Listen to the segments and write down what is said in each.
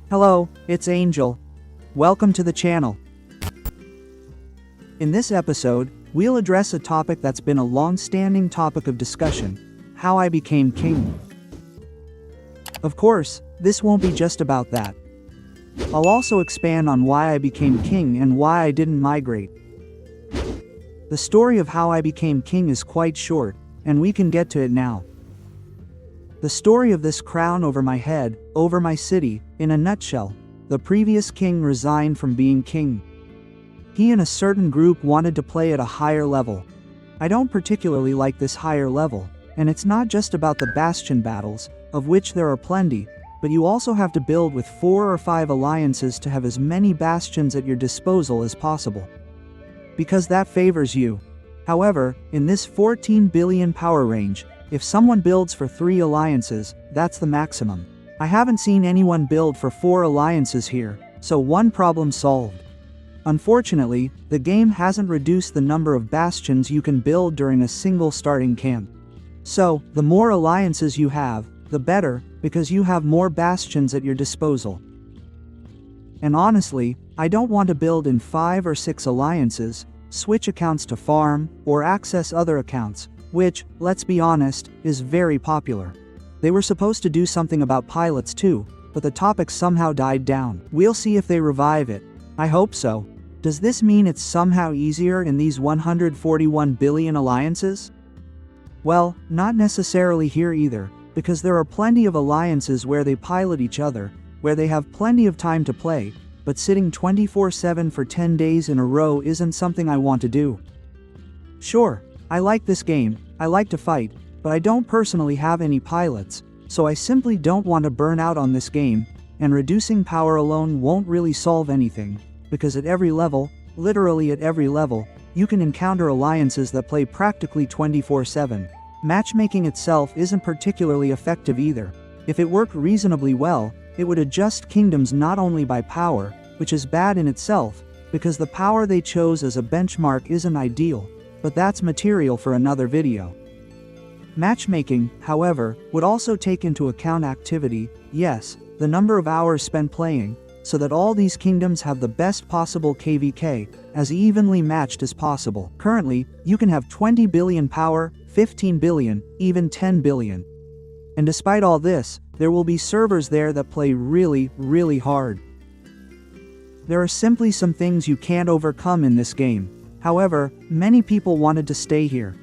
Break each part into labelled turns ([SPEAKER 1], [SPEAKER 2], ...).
[SPEAKER 1] Hello, it's Angel. Welcome to the channel. In this episode, we'll address a topic that's been a long-standing topic of discussion: how I became king. Of course, this won't be just about that. I'll also expand on why I became king and why I didn't migrate. The story of how I became king is quite short, and we can get to it now. The story of this crown over my head, over my city, in a nutshell: the previous king resigned from being king. He and a certain group wanted to play at a higher level. I don't particularly like this higher level, and it's not just about the bastion battles, of which there are plenty, but you also have to build with 4 or 5 alliances to have as many bastions at your disposal as possible. Because that favors you. However, in this 14 billion power range, if someone builds for 3 alliances, that's the maximum. I haven't seen anyone build for 4 alliances here, so one problem solved. Unfortunately, the game hasn't reduced the number of bastions you can build during a single starting camp. So, the more alliances you have, the better, because you have more bastions at your disposal. And honestly, I don't want to build in 5 or 6 alliances, switch accounts to farm, or access other accounts, which, let's be honest, is very popular. They were supposed to do something about pilots too, but the topic somehow died down. We'll see if they revive it. I hope so. Does this mean it's somehow easier in these 141 billion alliances? Well, not necessarily here either, because there are plenty of alliances where they pilot each other, where they have plenty of time to play, but sitting 24/7 for 10 days in a row isn't something I want to do. Sure, I like this game, I like to fight, but I don't personally have any pilots, so I simply don't want to burn out on this game, and reducing power alone won't really solve anything, because at every level, literally at every level, you can encounter alliances that play practically 24/7. Matchmaking itself isn't particularly effective either. If it worked reasonably well, it would adjust kingdoms not only by power, which is bad in itself, because the power they chose as a benchmark isn't ideal, but that's material for another video. Matchmaking, however, would also take into account activity, yes, the number of hours spent playing, so that all these kingdoms have the best possible KvK, as evenly matched as possible. Currently, you can have 20 billion power, 15 billion, even 10 billion. And despite all this, there will be servers there that play really, really hard. There are simply some things you can't overcome in this game. However, many people wanted to stay here.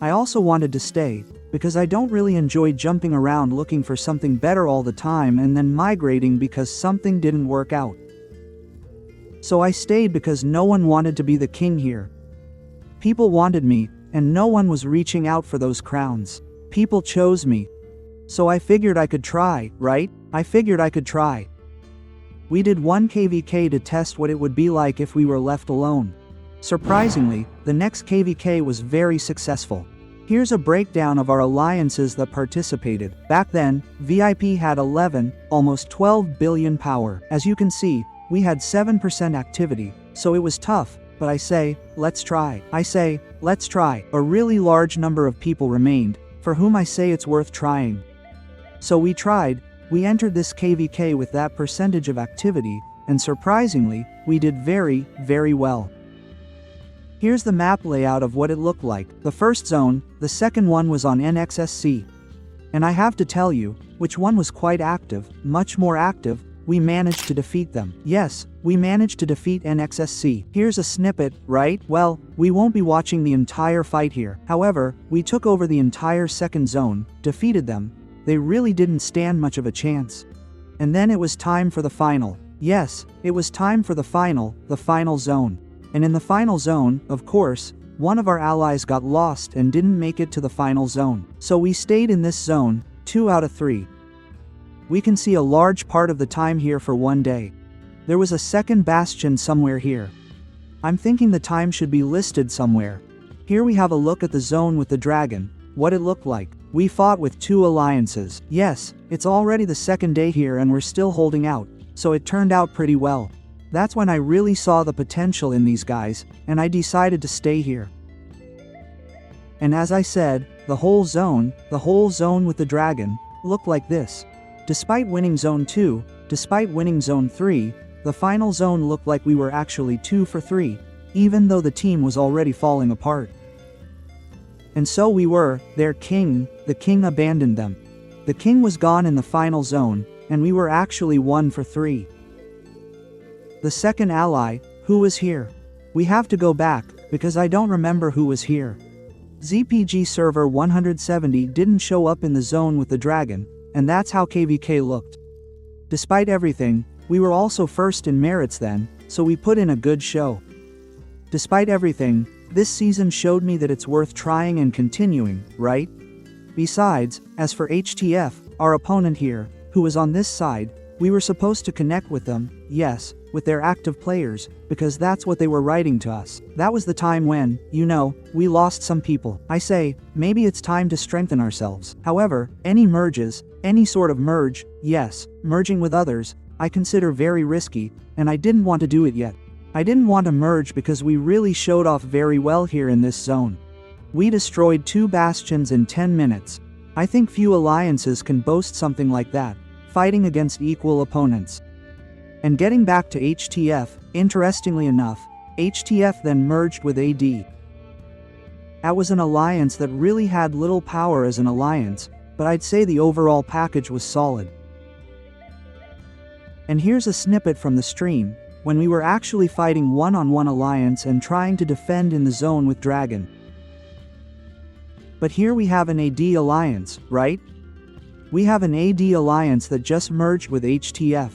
[SPEAKER 1] I also wanted to stay, because I don't really enjoy jumping around looking for something better all the time and then migrating because something didn't work out. So I stayed because no one wanted to be the king here. People wanted me, and no one was reaching out for those crowns. People chose me. So I figured I could try, right? I figured I could try. We did 1 KvK to test what it would be like if we were left alone. Surprisingly, the next KvK was very successful. Here's a breakdown of our alliances that participated. Back then, VIP had 11, almost 12 billion power. As you can see, we had 7% activity, so it was tough, but I say, let's try. I say, let's try. A really large number of people remained, for whom I say it's worth trying. So we tried, we entered this KvK with that percentage of activity, and surprisingly, we did very, very well. Here's the map layout of what it looked like. The first zone, the second one was on NXSC. And I have to tell you, which one was quite active, much more active. We managed to defeat them. Yes, we managed to defeat NXSC. Here's a snippet, right? Well, we won't be watching the entire fight here. However, we took over the entire second zone, defeated them. They really didn't stand much of a chance. And then it was time for the final. Yes, it was time for the final zone. And in the final zone, of course, one of our allies got lost and didn't make it to the final zone. So we stayed in this zone, 2 out of 3. We can see a large part of the time here for 1 day. There was a second bastion somewhere here. I'm thinking the time should be listed somewhere. Here we have a look at the zone with the dragon, what it looked like. We fought with 2 alliances. Yes, it's already the second day here and we're still holding out, so it turned out pretty well. That's when I really saw the potential in these guys, and I decided to stay here. And as I said, the whole zone with the dragon, looked like this. Despite winning Zone 2, despite winning Zone 3, the final zone looked like we were actually 2 for 3, even though the team was already falling apart. And so we were, their king, the king abandoned them. The king was gone in the final zone, and we were actually 1 for 3. The second ally, who was here? We have to go back, because I don't remember who was here. ZPG server 170 didn't show up in the zone with the dragon, and that's how KvK looked. Despite everything, we were also first in merits then, so we put in a good show. Despite everything, this season showed me that it's worth trying and continuing, right? Besides, as for HTF, our opponent here, who was on this side, we were supposed to connect with them, yes, with their active players, because that's what they were writing to us. That was the time when, we lost some people. I say, maybe it's time to strengthen ourselves. However, any merges, any sort of merge, yes, merging with others, I consider very risky, and I didn't want to do it yet. I didn't want to merge because we really showed off very well here in this zone. We destroyed 2 bastions in 10 minutes. I think few alliances can boast something like that, fighting against equal opponents. And getting back to HTF, interestingly enough, HTF then merged with AD. That was an alliance that really had little power as an alliance, but I'd say the overall package was solid. And here's a snippet from the stream, when we were actually fighting one-on-one alliance and trying to defend in the zone with Dragon. But here we have an AD alliance, right? We have an AD alliance that just merged with HTF.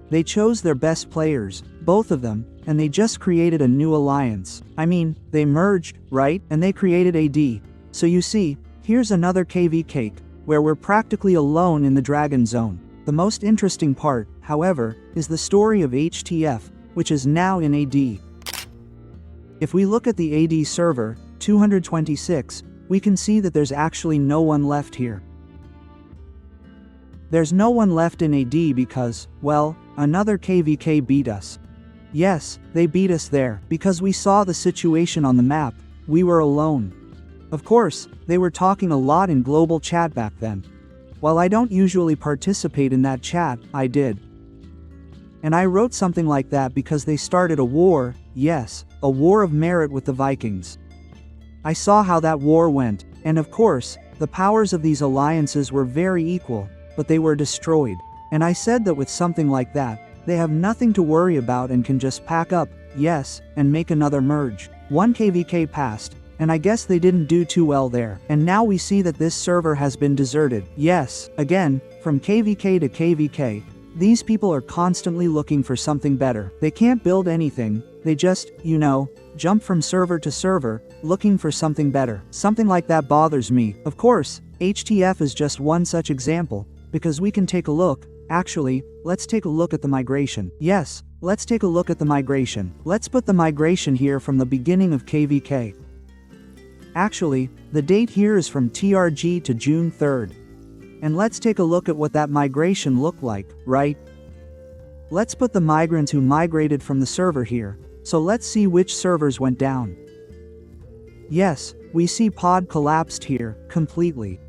[SPEAKER 1] They chose their best players, both of them, and they just created a new alliance. I mean, they merged, right? And they created AD. So you see, here's another KvK, where we're practically alone in the Dragon Zone. The most interesting part, however, is the story of HTF, which is now in AD. If we look at the AD server, 226, we can see that there's actually no one left here. There's no one left in AD because, well, another KvK beat us. Yes, they beat us there, because we saw the situation on the map, we were alone. Of course, they were talking a lot in global chat back then. While I don't usually participate in that chat, I did. And I wrote something like that because they started a war, yes, a war of merit with the Vikings. I saw how that war went, and of course, the powers of these alliances were very equal, but they were destroyed. And I said that with something like that, they have nothing to worry about and can just pack up, yes, and make another merge. 1 KvK passed, and I guess they didn't do too well there. And now we see that this server has been deserted. Yes, again, from KvK to KvK, these people are constantly looking for something better. They can't build anything, they just, jump from server to server, looking for something better. Something like that bothers me. Of course, HTF is just one such example, because we can take a look. Actually, let's take a look at the migration. Yes, let's take a look at the migration. Let's put the migration here from the beginning of KvK. Actually, the date here is from TRG to June 3rd. And let's take a look at what that migration looked like, right? Let's put the migrants who migrated from the server here, so let's see which servers went down. Yes, we see pod collapsed here, completely.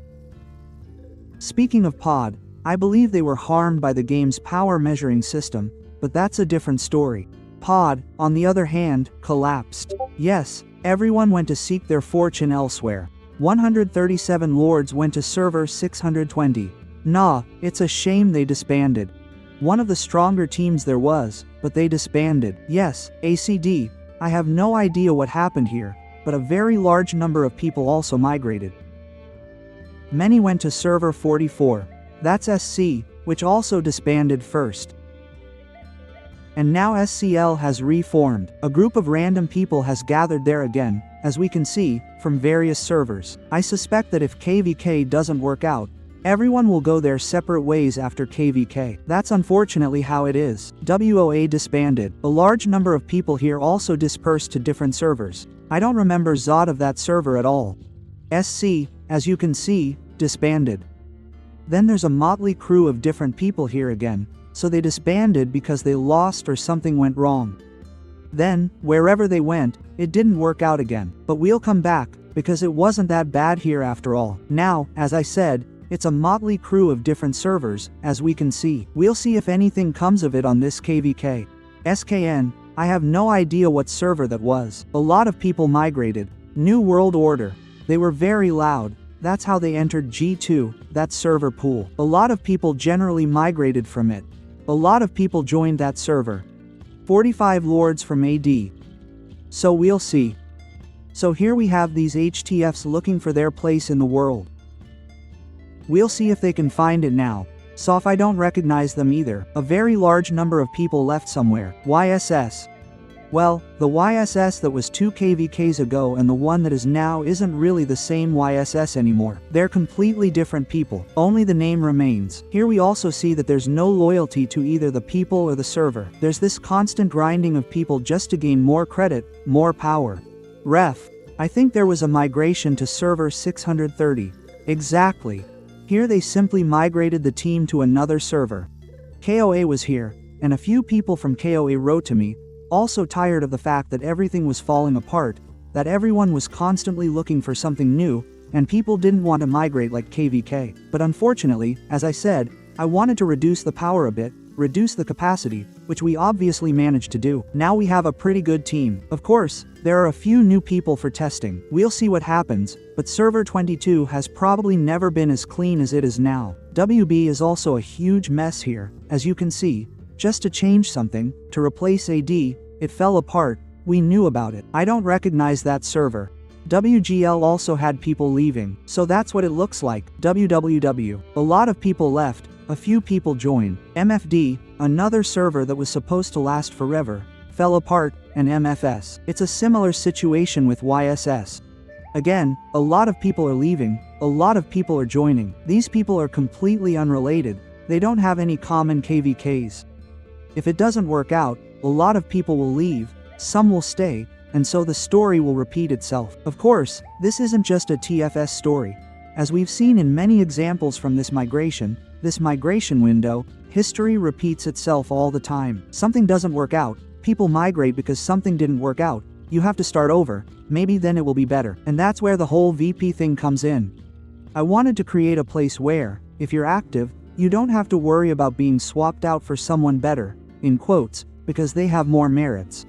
[SPEAKER 1] Speaking of pod, I believe they were harmed by the game's power measuring system, but that's a different story. Pod, on the other hand, collapsed. Yes, everyone went to seek their fortune elsewhere. 137 lords went to server 620. Nah, it's a shame they disbanded. One of the stronger teams there was, but they disbanded. Yes, ACD, I have no idea what happened here, but a very large number of people also migrated. Many went to server 44. That's SC, which also disbanded first. And now SCL has reformed. A group of random people has gathered there again, as we can see, from various servers. I suspect that if KvK doesn't work out, everyone will go their separate ways after KvK. That's unfortunately how it is. WOA disbanded. A large number of people here also dispersed to different servers. I don't remember Zod of that server at all. SC, as you can see, disbanded. Then there's a motley crew of different people here again, so they disbanded because they lost or something went wrong. Then, wherever they went, it didn't work out again. But we'll come back, because it wasn't that bad here after all. Now, as I said, it's a motley crew of different servers, as we can see. We'll see if anything comes of it on this KvK. SKN, I have no idea what server that was. A lot of people migrated. New World Order. They were very loud. That's how they entered G2, that server pool. A lot of people generally migrated from it. A lot of people joined that server. 45 lords from AD. So we'll see. So here we have these HTFs looking for their place in the world. We'll see if they can find it now. So if I don't recognize them either, a very large number of people left somewhere. YSS. Well, the YSS that was 2 KvKs ago and the one that is now isn't really the same YSS anymore. They're completely different people, only the name remains. Here we also see that there's no loyalty to either the people or the server. There's this constant grinding of people just to gain more credit, more power. Ref. I think there was a migration to server 630. Exactly. Here they simply migrated the team to another server. KOA was here, and a few people from KOA wrote to me, also tired of the fact that everything was falling apart, that everyone was constantly looking for something new, and people didn't want to migrate like KvK. But unfortunately, as I said, I wanted to reduce the power a bit, reduce the capacity, which we obviously managed to do. Now we have a pretty good team. Of course, there are a few new people for testing. We'll see what happens, but server 22 has probably never been as clean as it is now. WB is also a huge mess here, as you can see. Just to change something, to replace AD, it fell apart. We knew about it. I don't recognize that server. WGL also had people leaving, so that's what it looks like. WWW. A lot of people left, a few people joined. MFD, another server that was supposed to last forever, fell apart, and MFS. It's a similar situation with YSS. Again, a lot of people are leaving, a lot of people are joining. These people are completely unrelated. They don't have any common KvKs. If it doesn't work out, a lot of people will leave, some will stay, and so the story will repeat itself. Of course, this isn't just a TFS story. As we've seen in many examples from this migration window, history repeats itself all the time. Something doesn't work out, people migrate because something didn't work out. You have to start over, maybe then it will be better. And that's where the whole VP thing comes in. I wanted to create a place where, if you're active, you don't have to worry about being swapped out for someone better, in quotes, because they have more merits.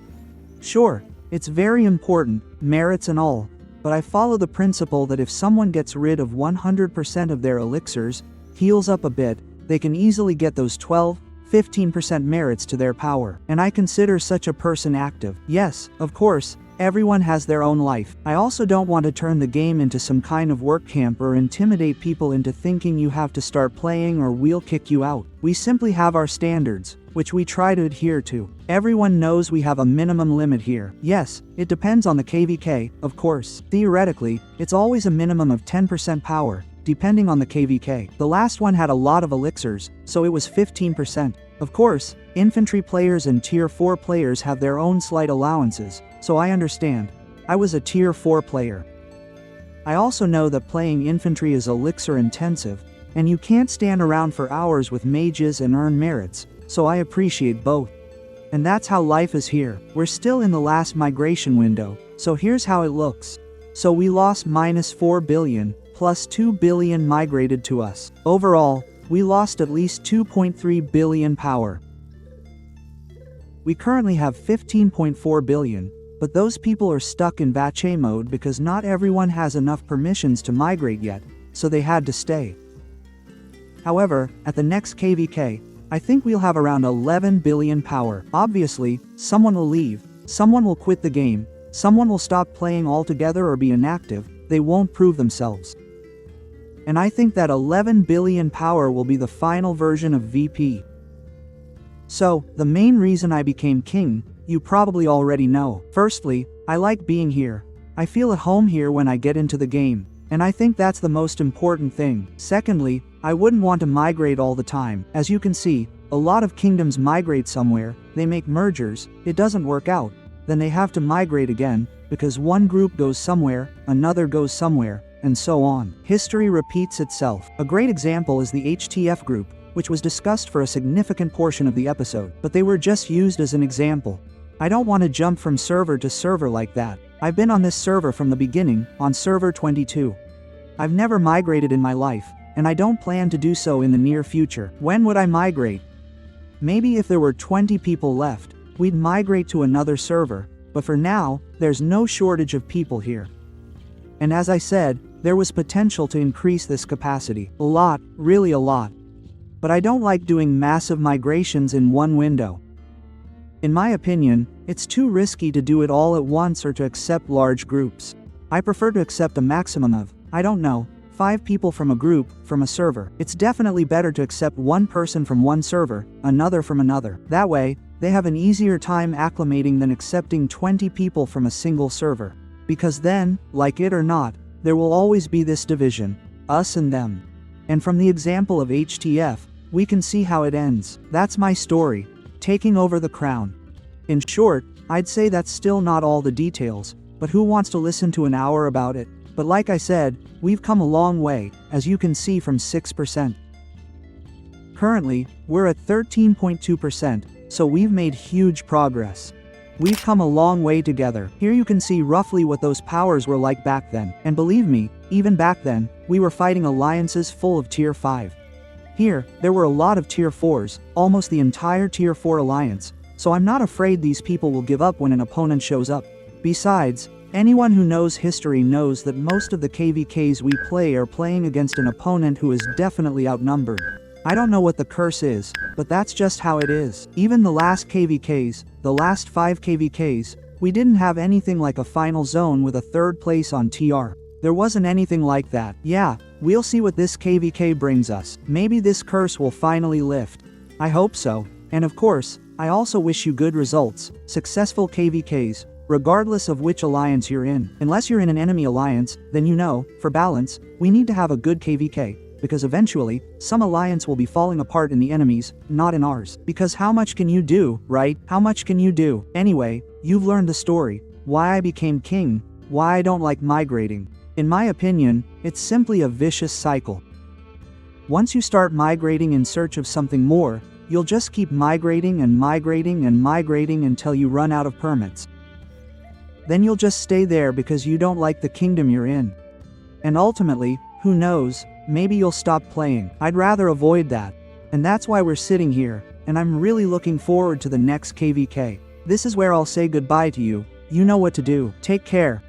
[SPEAKER 1] Sure, it's very important, merits and all, but I follow the principle that if someone gets rid of 100% of their elixirs, heals up a bit, they can easily get those 12-15% merits to their power. And I consider such a person active. Yes, of course, everyone has their own life. I also don't want to turn the game into some kind of work camp or intimidate people into thinking you have to start playing or we'll kick you out. We simply have our standards, which we try to adhere to. Everyone knows we have a minimum limit here. Yes, it depends on the KvK, of course. Theoretically, it's always a minimum of 10% power, depending on the KvK. The last one had a lot of elixirs, so it was 15%. Of course, infantry players and tier 4 players have their own slight allowances, so I understand. I was a tier 4 player. I also know that playing infantry is elixir intensive, and you can't stand around for hours with mages and earn merits, so I appreciate both. And that's how life is here. We're still in the last migration window, so here's how it looks. So we lost -4 billion, plus 2 billion migrated to us. Overall, we lost at least 2.3 billion power. We currently have 15.4 billion, but those people are stuck in vache mode because not everyone has enough permissions to migrate yet, so they had to stay. However, at the next KvK, I think we'll have around 11 billion power. Obviously, someone will leave, someone will quit the game, someone will stop playing altogether or be inactive, they won't prove themselves. And I think that 11 billion power will be the final version of VP. So, the main reason I became king, you probably already know. Firstly, I like being here. I feel at home here when I get into the game, and I think that's the most important thing. Secondly, I wouldn't want to migrate all the time. As you can see, a lot of kingdoms migrate somewhere, they make mergers, it doesn't work out, then they have to migrate again, because one group goes somewhere, another goes somewhere, and so on. History repeats itself. A great example is the HTF group, which was discussed for a significant portion of the episode, but they were just used as an example. I don't want to jump from server to server like that. I've been on this server from the beginning, on server 22. I've never migrated in my life, and I don't plan to do so in the near future. When would I migrate? Maybe if there were 20 people left, we'd migrate to another server, but for now, there's no shortage of people here. And as I said, there was potential to increase this capacity. A lot, really a lot. But I don't like doing massive migrations in one window. In my opinion, it's too risky to do it all at once or to accept large groups. I prefer to accept a maximum of, I don't know, 5 people from a group, from a server. It's definitely better to accept one person from one server, another from another. That way, they have an easier time acclimating than accepting 20 people from a single server. Because then, like it or not, there will always be this division, us and them. And from the example of HTF, we can see how it ends. That's my story, taking over the crown. In short, I'd say that's still not all the details, but who wants to listen to an hour about it? But like I said, we've come a long way, as you can see from 6%. Currently, we're at 13.2%, so we've made huge progress. We've come a long way together. Here you can see roughly what those powers were like back then. And believe me, even back then, we were fighting alliances full of tier 5. Here, there were a lot of tier 4s, almost the entire tier 4 alliance, so I'm not afraid these people will give up when an opponent shows up. Besides, anyone who knows history knows that most of the KvKs we play are playing against an opponent who is definitely outnumbered. I don't know what the curse is, but that's just how it is. Even the last KvKs, the last 5 KvKs, we didn't have anything like a final zone with a 3rd place on TR. There wasn't anything like that. Yeah, we'll see what this KvK brings us. Maybe this curse will finally lift. I hope so. And of course, I also wish you good results, successful KvKs, regardless of which alliance you're in. Unless you're in an enemy alliance, then you know, for balance, we need to have a good KvK, because eventually, some alliance will be falling apart in the enemies, not in ours. Because how much can you do, right? How much can you do? Anyway, you've learned the story, why I became king, why I don't like migrating. In my opinion, it's simply a vicious cycle. Once you start migrating in search of something more, you'll just keep migrating and migrating and migrating until you run out of permits. Then you'll just stay there because you don't like the kingdom you're in. And ultimately, who knows, maybe you'll stop playing. I'd rather avoid that. And that's why we're sitting here, and I'm really looking forward to the next KvK. This is where I'll say goodbye to you. You know what to do. Take care.